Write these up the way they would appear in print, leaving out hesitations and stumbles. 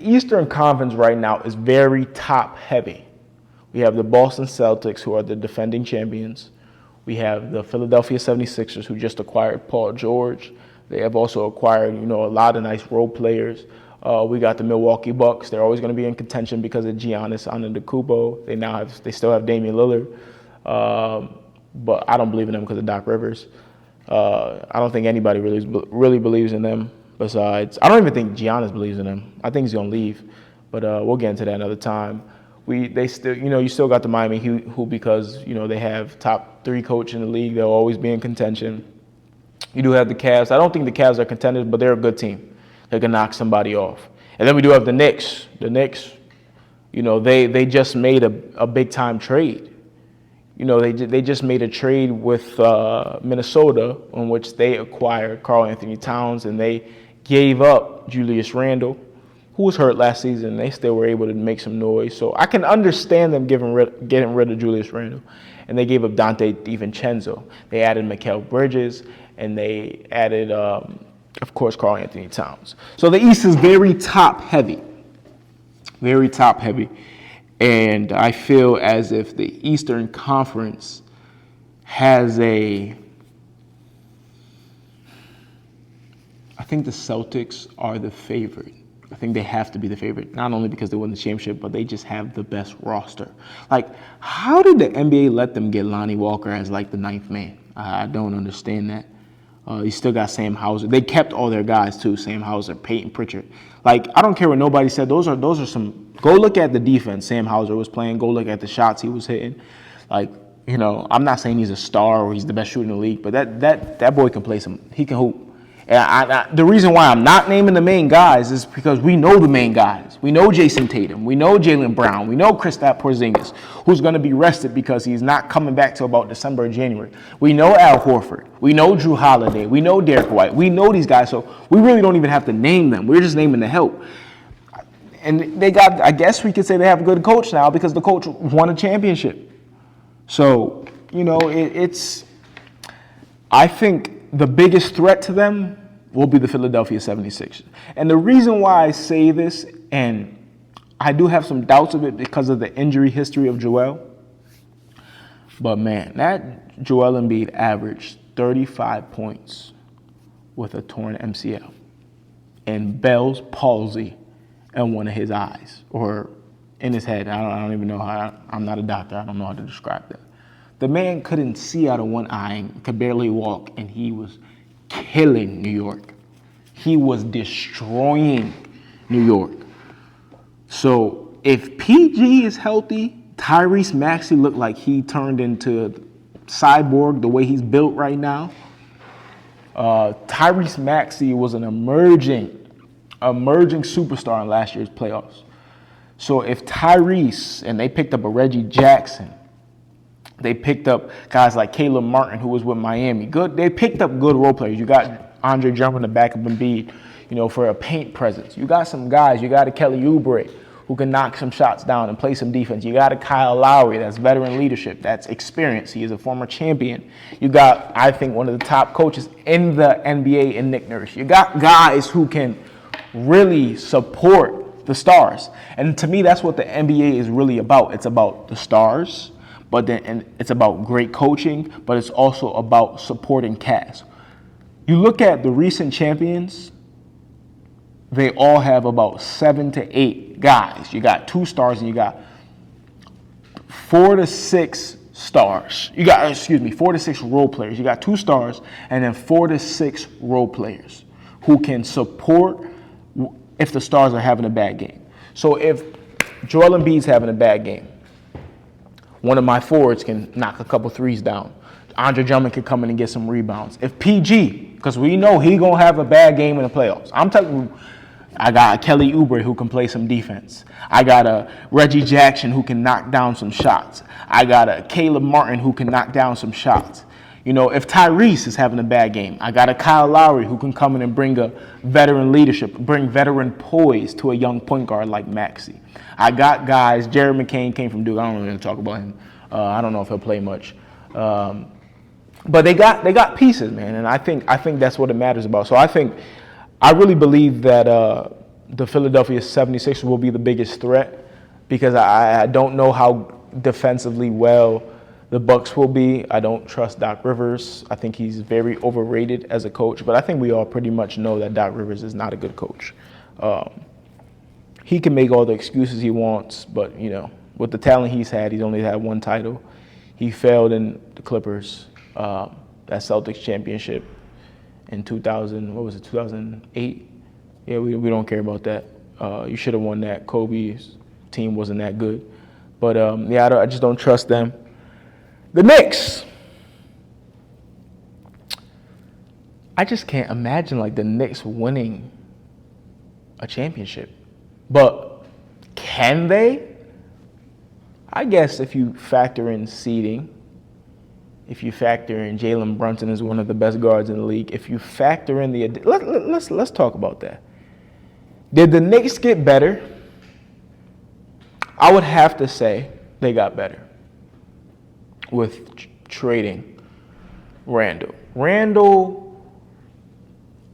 Eastern Conference right now is very top heavy. We have the Boston Celtics, who are the defending champions. We have the Philadelphia 76ers, who just acquired Paul George. They have also acquired, a lot of nice role players. We got the Milwaukee Bucks. They're always going to be in contention because of Giannis Antetokounmpo. They still have Damian Lillard, but I don't believe in them because of Doc Rivers. I don't think anybody really believes in them. Besides, I don't even think Giannis believes in him. I think he's gonna leave, but we'll get into that another time. You still got the Miami Heat, who because they have top 3 coach in the league, they'll always be in contention. You do have the Cavs. I don't think the Cavs are contenders, but they're a good team. They can knock somebody off. And then we do have the Knicks. The Knicks, they just made a big time trade. They just made a trade with Minnesota, in which they acquired Karl Anthony Towns, and they gave up Julius Randle, who was hurt last season. They still were able to make some noise. So I can understand them getting rid of Julius Randle. And they gave up Dante DiVincenzo. They added Mikal Bridges, and they added, of course, Karl Anthony Towns. So the East is very top heavy. Very top heavy. And I feel as if the Eastern Conference has I think the Celtics are the favorite. I think they have to be the favorite, not only because they won the championship, but they just have the best roster. Like, how did the NBA let them get Lonnie Walker as like the 9th man? I don't understand that. You still got Sam Hauser. They kept all their guys too. Sam Hauser, Peyton Pritchard. Like, I don't care what nobody said. Those are some. Go look at the defense Sam Hauser was playing. Go look at the shots he was hitting. Like, I'm not saying he's a star or he's the best shooter in the league, but that boy can play some. He can hoop. And the reason why I'm not naming the main guys is because we know the main guys. We know Jason Tatum. We know Jaylen Brown. We know Kristaps Porzingis, who's going to be rested because he's not coming back till about December or January. We know Al Horford. We know Drew Holiday. We know Derek White. We know these guys, so we really don't even have to name them. We're just naming the help. And they got, I guess we could say they have a good coach now because the coach won a championship. So, I think the biggest threat to them will be the Philadelphia 76ers. And the reason why I say this, and I do have some doubts of it because of the injury history of Joel, but man, that Joel Embiid averaged 35 points with a torn MCL and Bell's palsy in one of his eyes or in his head. I don't even know how. I'm not a doctor. I don't know how to describe that. The man couldn't see out of one eye and could barely walk, and he was killing New York. He was destroying New York. So if PG is healthy, Tyrese Maxey looked like he turned into Cyborg the way he's built right now. Tyrese Maxey was an emerging superstar in last year's playoffs. So if Tyrese, and they picked up a Reggie Jackson, they picked up guys like Caleb Martin, who was with Miami. Good. They picked up good role players. You got Andre Drummond in the back of Embiid, for a paint presence. You got some guys. You got a Kelly Oubre who can knock some shots down and play some defense. You got a Kyle Lowry that's veteran leadership, that's experience. He is a former champion. You got, I think, one of the top coaches in the NBA in Nick Nurse. You got guys who can really support the stars. And to me, that's what the NBA is really about. It's about the stars. And it's about great coaching, but it's also about supporting cast. You look at the recent champions, they all have about 7 to 8 guys. You got 2 stars and you got 4 to 6 stars. 4 to 6 role players. You got 2 stars and then 4 to 6 role players who can support if the stars are having a bad game. So if Joel Embiid's having a bad game, one of my forwards can knock a couple threes down. Andre Drummond can come in and get some rebounds. If PG, because we know he going to have a bad game in the playoffs. I'm telling you, I got a Kelly Oubre who can play some defense. I got a Reggie Jackson who can knock down some shots. I got a Caleb Martin who can knock down some shots. If Tyrese is having a bad game, I got a Kyle Lowry who can come in and bring a veteran leadership, bring veteran poise to a young point guard like Maxey. I got guys, Jared McCain came from Duke. I don't really talk about him. I don't know if he'll play much. But they got pieces, man, and I think that's what it matters about. So I really believe that the Philadelphia 76ers will be the biggest threat because I don't know how defensively well the Bucks will be. I don't trust Doc Rivers. I think he's very overrated as a coach, but I think we all pretty much know that Doc Rivers is not a good coach. He can make all the excuses he wants, but, you know, with the talent he's only had one title. He failed in the Clippers, that Celtics championship in 2008? Yeah, we don't care about that. You should have won that. Kobe's team wasn't that good. But, I just don't trust them. The Knicks. I just can't imagine, like, the Knicks winning a championship. But can they? I guess if you factor in seeding, if you factor in Jalen Brunson is one of the best guards in the league, if you factor in the let's talk about that. Did the Knicks get better? I would have to say they got better with trading Randall. Randall,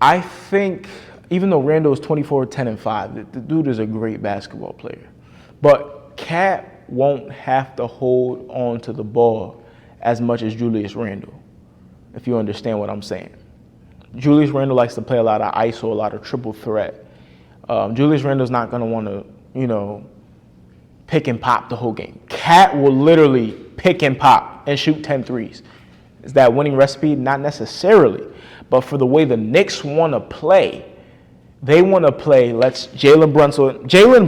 I think, even though Randall is 24, 10, and 5, the dude is a great basketball player. But Cat won't have to hold on to the ball as much as Julius Randle, if you understand what I'm saying. Julius Randle likes to play a lot of ISO, a lot of triple threat. Julius Randle's not going to want to, pick and pop the whole game. Cat will literally pick and pop and shoot 10 threes. Is that winning recipe? Not necessarily. But for the way the Knicks want to play, they want to play, Jalen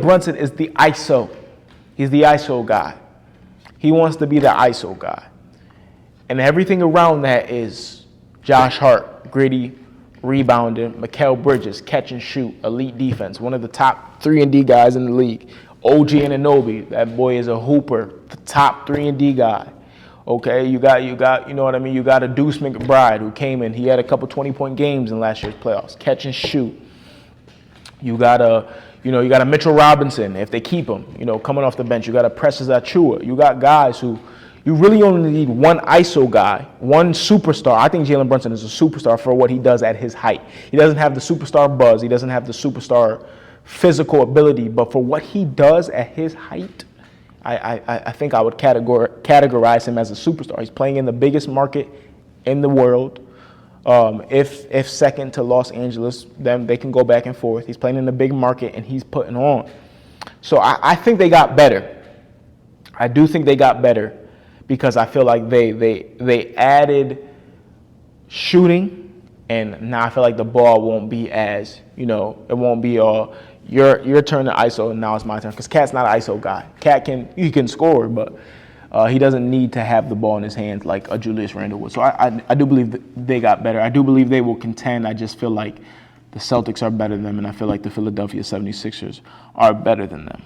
Brunson is the ISO. He's the ISO guy. He wants to be the ISO guy. And everything around that is Josh Hart, gritty, rebounding, Mikal Bridges, catch and shoot, elite defense, one of the top 3-and-D guys in the league. OG Anunoby, that boy is a hooper, the top 3-and-D guy. Okay, you got, you know what I mean? You got a Deuce McBride who came in. He had a couple 20-point games in last year's playoffs, catch and shoot. You got a Mitchell Robinson, if they keep him, coming off the bench. You got a Precious Achiuwa. You got guys who you really only need one ISO guy, one superstar. I think Jalen Brunson is a superstar for what he does at his height. He doesn't have the superstar buzz. He doesn't have the superstar physical ability. But for what he does at his height, I think I would categorize him as a superstar. He's playing in the biggest market in the world. If second to Los Angeles, then they can go back and forth. He's playing in the big market, and he's putting on. So I think they got better. I do think they got better because I feel like they added shooting, and now I feel like the ball won't be as, it won't be your turn to ISO, and now it's my turn. Because Cat's not an ISO guy. Cat can score, but he doesn't need to have the ball in his hands like a Julius Randle would. So I do believe that they got better. I do believe they will contend. I just feel like the Celtics are better than them, and I feel like the Philadelphia 76ers are better than them.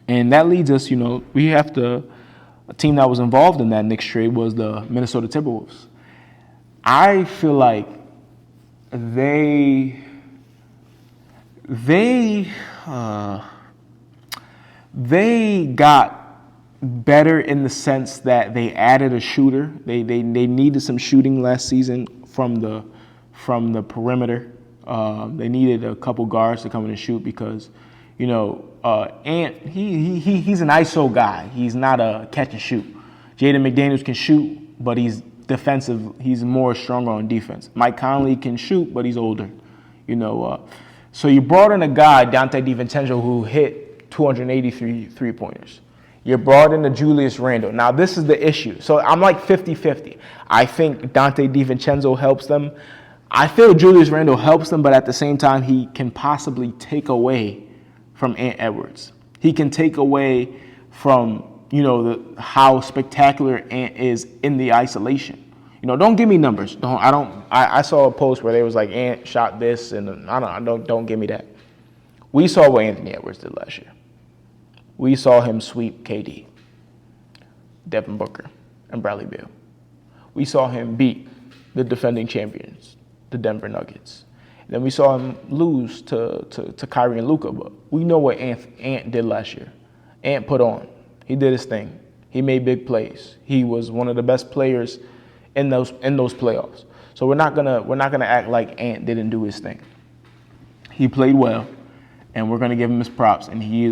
And that leads us, a team that was involved in that Knicks trade was the Minnesota Timberwolves. I feel like they got better in the sense that they added a shooter. They needed some shooting last season from the perimeter. They needed a couple guards to come in and shoot because, Ant, he's an ISO guy. He's not a catch and shoot. Jaden McDaniels can shoot, but he's defensive. He's more stronger on defense. Mike Conley can shoot, but he's older. So you brought in a guy, Dante DiVincenzo, who hit 283 three-pointers. You brought in a Julius Randle. Now, this is the issue. So I'm like 50-50. I think Dante DiVincenzo helps them. I feel Julius Randle helps them, but at the same time, he can possibly take away from Ant Edwards. He can take away from, how spectacular Ant is in the isolation. Don't give me numbers. I saw a post where they was like, Ant shot this, and don't give me that. We saw what Anthony Edwards did last year. We saw him sweep KD, Devin Booker, and Bradley Beal. We saw him beat the defending champions, the Denver Nuggets. And then we saw him lose to Kyrie and Luka. But we know what Ant did last year. Ant put on. He did his thing. He made big plays. He was one of the best players in those playoffs. So we're not gonna act like Ant didn't do his thing. He played well, and we're going to give him his props, and he is